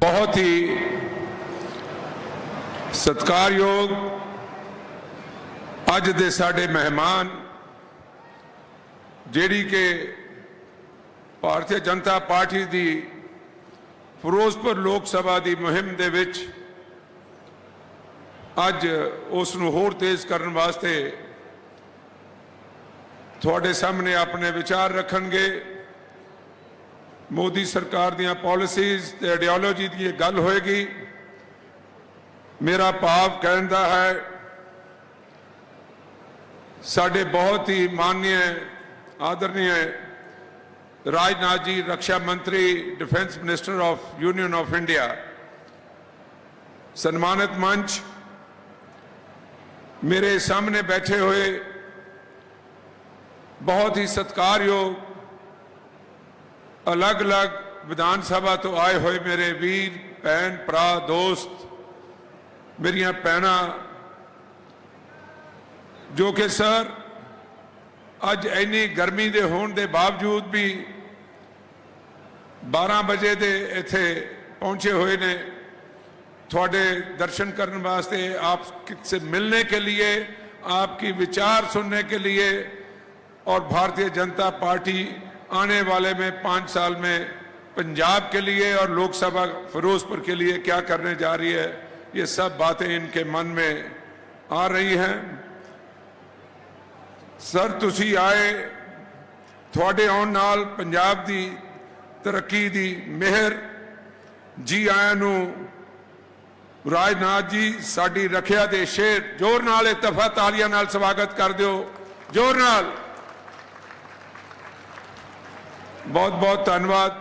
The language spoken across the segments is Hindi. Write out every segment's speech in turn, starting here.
बहुत ही सत्कारयोग अज दे साडे मेहमान जिहड़ी के भारतीय जनता पार्टी दी फिरोजपुर लोक सभा की मुहिम दे विच अज उसनूं होर तेज करने वास्ते थोड़े सामने अपने विचार रखणगे। मोदी सरकार दियां पॉलिसीज़ ते आइडियोलॉजी की गल होएगी। मेरा भाव कहण दा है साडे बहुत ही माननीय आदरणीय राजनाथ जी रक्षा मंत्री defence minister of union of India, सम्मानित मंच, मेरे सामने बैठे हुए बहुत ही सत्कारयोग अलग अलग विधानसभा तो आए हुए मेरे वीर भैन भरा दोस्त, मेरिया भैन जो कि सर अज इन्नी गर्मी के होने के बावजूद भी 12 बजे दे इत्थे पहुंचे हुए ने थोड़े दर्शन करने वास्ते, आपसे मिलने के लिए, आपकी विचार सुनने के लिए और भारतीय जनता पार्टी आने वाले में 5 साल में पंजाब के लिए और लोकसभा फिरोजपुर के लिए क्या करने जा रही है, ये सब बातें इनके मन में आ रही हैं। सर तुसी आए, थोड़े आउण नाल पंजाब दी तरक्की दी मेहर, जी आया नू राजनाथ जी साडी रखिया दे शेर, जोर नाल एक दफा तालियां नाल स्वागत कर दिओ, जोर नाल। बहुत बहुत धन्यवाद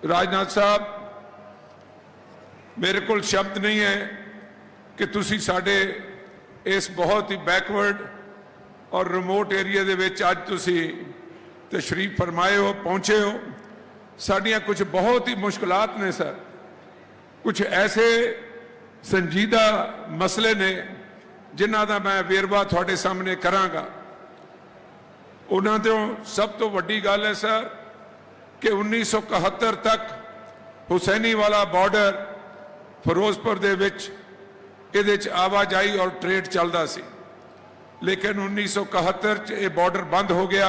राजनाथ साहब। मेरे को शब्द नहीं है कि तुसी साडे इस बहुत ही बैकवर्ड और रिमोट एरिया दे विच अज तुसी तशरीफ फरमाए हो, पहुंचे हो। साडियां कुछ बहुत ही मुश्किलात ने सर, कुछ ऐसे संजीदा मसले ने जिन्हां दा मैं वेरवा थोड़े सामने करांगा। उन्हां तो सब तो वड्डी गल है सर कि 1971 तक हुसैनी वाला बॉर्डर फिरोजपुर दे विच इहदे च आवाजाई और ट्रेड चलदा सी, लेकिन 1971 च ये बॉर्डर बंद हो गया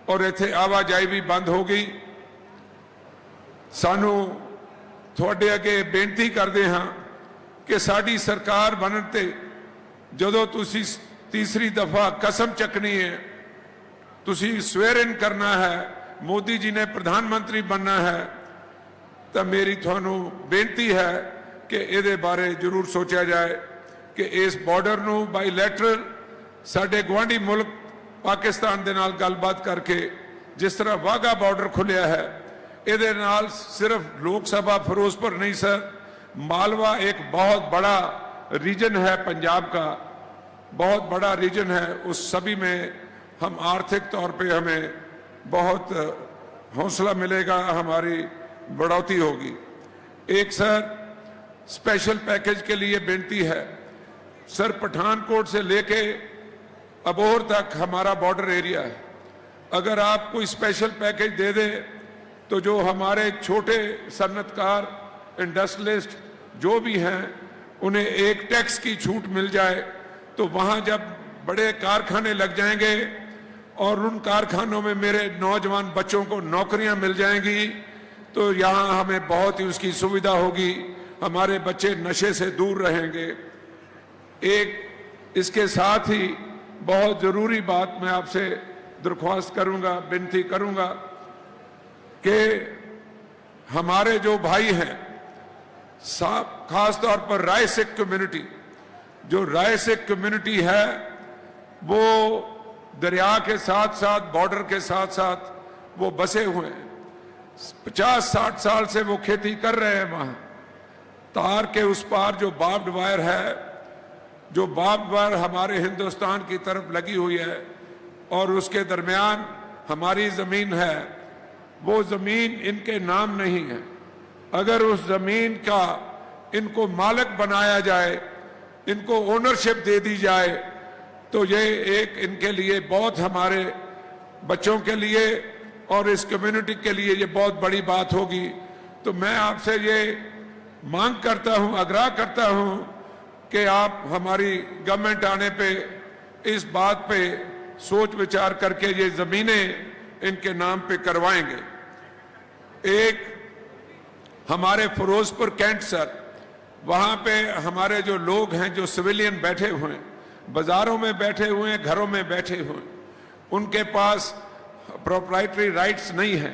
और इत्थे आवाजाई भी बंद हो गई। सानू थोड़े अगे बेनती करते हाँ कि साड़ी सरकार बनने ते जदों तुसी तीसरी दफा कसम चकनी है, तुसी स्वेरिन करना है, मोदी जी ने प्रधानमंत्री बनना है, तो मेरी थानू बेनती है कि इहदे बारे जरूर सोचा जाए कि इस बॉर्डर नू बाईलैटरल साडे गुआढ़ी मुल्क पाकिस्तान दे नाल गलबात करके जिस तरह वाघा बॉर्डर खुलिया है, इहदे नाल सिर्फ लोक सभा फिरोजपुर नहीं सर, मालवा एक बहुत बड़ा रीजन है, पंजाब का बहुत बड़ा रीजन है, उस सभी में हम आर्थिक तौर पे हमें बहुत हौसला मिलेगा, हमारी बढ़ोतरी होगी। एक सर स्पेशल पैकेज के लिए बेनती है सर, पठानकोट से लेके अबोहर तक हमारा बॉर्डर एरिया है, अगर आप कोई स्पेशल पैकेज दे दे तो जो हमारे छोटे सन्नतकार इंडस्ट्रियलिस्ट जो भी हैं उन्हें एक टैक्स की छूट मिल जाए, तो वहाँ जब बड़े कारखाने लग जाएंगे और उन कारखानों में मेरे नौजवान बच्चों को नौकरियां मिल जाएंगी, तो यहाँ हमें बहुत ही उसकी सुविधा होगी, हमारे बच्चे नशे से दूर रहेंगे। एक इसके साथ ही बहुत ज़रूरी बात मैं आपसे दरख्वास्त करूँगा, विनती करूँगा कि हमारे जो भाई हैं, खास तौर पर राय सिख कम्युनिटी, जो राय सिख कम्युनिटी है वो दरिया के साथ साथ, बॉर्डर के साथ साथ वो बसे हुए हैं, 50-60 साल से वो खेती कर रहे हैं। वहाँ तार के उस पार जो बार्ब्ड वायर है, जो बार्ब्ड वायर हमारे हिंदुस्तान की तरफ लगी हुई है और उसके दरमियान हमारी ज़मीन है, वो ज़मीन इनके नाम नहीं है। अगर उस ज़मीन का इनको मालिक बनाया जाए, इनको ओनरशिप दे दी जाए, तो ये एक इनके लिए बहुत, हमारे बच्चों के लिए और इस कम्युनिटी के लिए ये बहुत बड़ी बात होगी। तो मैं आपसे ये मांग करता हूं, आग्रह करता हूं कि आप हमारी गवर्नमेंट आने पे इस बात पे सोच विचार करके ये जमीनें इनके नाम पे करवाएंगे। एक हमारे फिरोजपुर कैंट सर, वहां पे हमारे जो लोग हैं, जो सिविलियन बैठे हुए हैं, बाजारों में बैठे हुए हैं, घरों में बैठे हुए हैं, उनके पास प्रोप्राइटरी राइट्स नहीं है,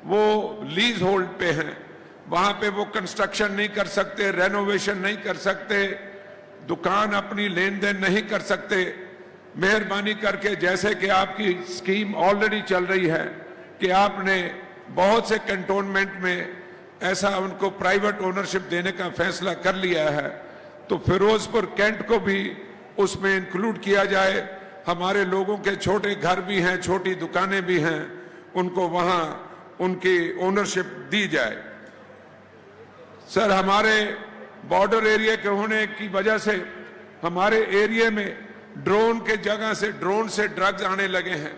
वो लीज होल्ड पे हैं, वहां पे वो कंस्ट्रक्शन नहीं कर सकते, रेनोवेशन नहीं कर सकते, दुकान अपनी लेन देन नहीं कर सकते। मेहरबानी करके, जैसे कि आपकी स्कीम ऑलरेडी चल रही है कि आपने बहुत से कैंटोनमेंट में ऐसा उनको प्राइवेट ओनरशिप देने का फैसला कर लिया है, तो फिरोजपुर कैंट को भी उसमें इंक्लूड किया जाए। हमारे लोगों के छोटे घर भी हैं, छोटी दुकानें भी हैं, उनको वहां उनकी ओनरशिप दी जाए। सर, हमारे बॉर्डर एरिया के होने की वजह से हमारे एरिया में ड्रोन के जगह से ड्रोन से ड्रग्स आने लगे हैं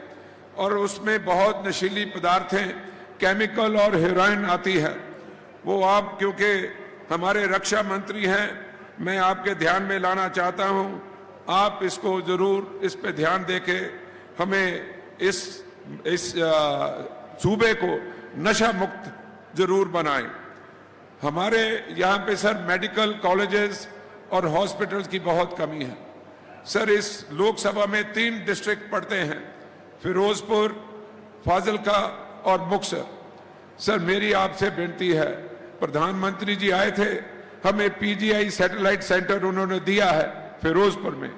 और उसमें बहुत नशीली पदार्थें, केमिकल और हेरोइन आती है। वो आप, क्योंकि हमारे रक्षा मंत्री हैं, मैं आपके ध्यान में लाना चाहता हूं, आप इसको जरूर इस पे ध्यान देके हमें इस सूबे को नशा मुक्त जरूर बनाएं। हमारे यहाँ पे सर मेडिकल कॉलेजेस और हॉस्पिटल्स की बहुत कमी है। सर, इस लोकसभा में 3 डिस्ट्रिक्ट पड़ते हैं, फिरोजपुर, फाजिलका और मुक्तसर। सर, मेरी आपसे विनती है, प्रधानमंत्री जी आए थे, हमें पीजीआई सैटेलाइट सेंटर उन्होंने दिया है फिरोजपुर में,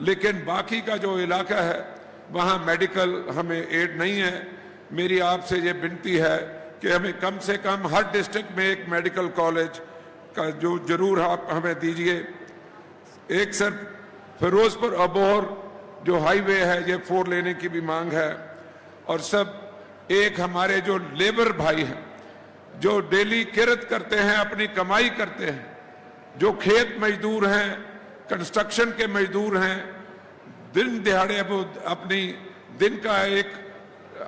लेकिन बाकी का जो इलाका है वहाँ मेडिकल हमें एड नहीं है। मेरी आपसे ये विनती है कि हमें कम से कम हर डिस्ट्रिक्ट में एक मेडिकल कॉलेज का जो जरूर आप हमें दीजिए। एक सर, फिरोजपुर अबोहर जो हाईवे है, ये 4 लेने की भी मांग है। और सब एक हमारे जो लेबर भाई हैं, जो डेली किरत करते हैं, अपनी कमाई करते हैं, जो खेत मजदूर हैं, कंस्ट्रक्शन के मजदूर हैं, दिन दिहाड़े वो अपनी दिन का एक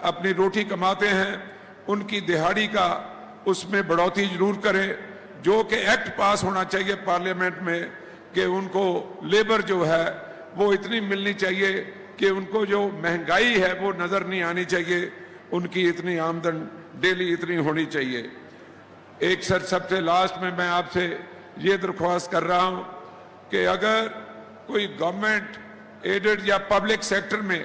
अपनी रोटी कमाते हैं, उनकी दिहाड़ी का उसमें बढ़ोतरी जरूर करें। जो कि एक्ट पास होना चाहिए पार्लियामेंट में कि उनको लेबर जो है वो इतनी मिलनी चाहिए कि उनको जो महंगाई है वो नजर नहीं आनी चाहिए, उनकी इतनी आमदन डेली इतनी होनी चाहिए। एक सर, सबसे लास्ट में मैं आपसे ये दरख्वास्त कर रहा हूं कि अगर कोई गवर्नमेंट एडेड या पब्लिक सेक्टर में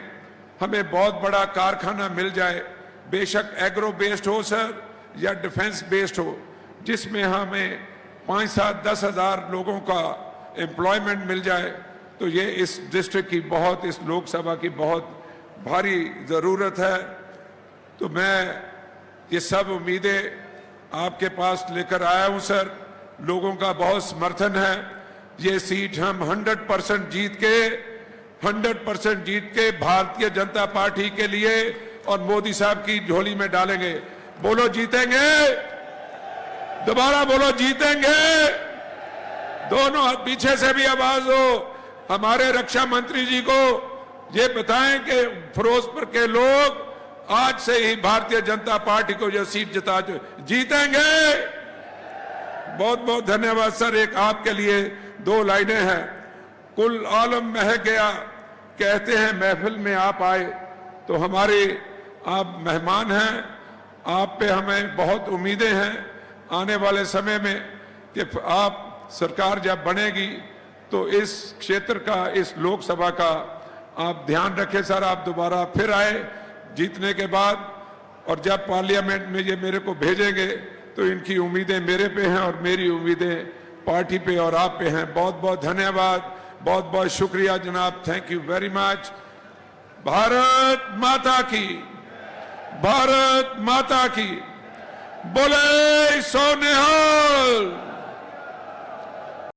हमें बहुत बड़ा कारखाना मिल जाए, बेशक एग्रो बेस्ड हो सर या डिफेंस बेस्ड हो, जिसमें हमें 5, 7, 10 हजार लोगों का एम्प्लॉयमेंट मिल जाए, तो ये इस डिस्ट्रिक्ट की बहुत, इस लोकसभा की बहुत भारी जरूरत है। तो मैं ये सब उम्मीदें आपके पास लेकर आया हूं सर। लोगों का बहुत समर्थन है। ये सीट हम 100% जीत के भारतीय जनता पार्टी के लिए और मोदी साहब की झोली में डालेंगे। बोलो जीतेंगे, दोबारा बोलो जीतेंगे। दोनों पीछे से भी आवाज हो। हमारे रक्षा मंत्री जी को ये बताएं कि फिरोजपुर के लोग आज से ही भारतीय जनता पार्टी को जो सीट जिता जीतेंगे। बहुत बहुत धन्यवाद सर। एक आपके लिए 2 लाइनें हैं। कुल आलम महक गया, कहते हैं महफिल में आप आए, तो हमारे आप मेहमान हैं, आप पे हमें बहुत उम्मीदें हैं आने वाले समय में कि आप सरकार जब बनेगी तो इस क्षेत्र का, इस लोकसभा का आप ध्यान रखें सर। आप दोबारा फिर आए जीतने के बाद, और जब पार्लियामेंट में ये मेरे को भेजेंगे तो इनकी उम्मीदें मेरे पे हैं और मेरी उम्मीदें पार्टी पे और आप पे हैं। बहुत बहुत धन्यवाद, बहुत बहुत शुक्रिया जनाब। Thank you very much. Bharat माता की, भारत माता की। बोले सो निहाल।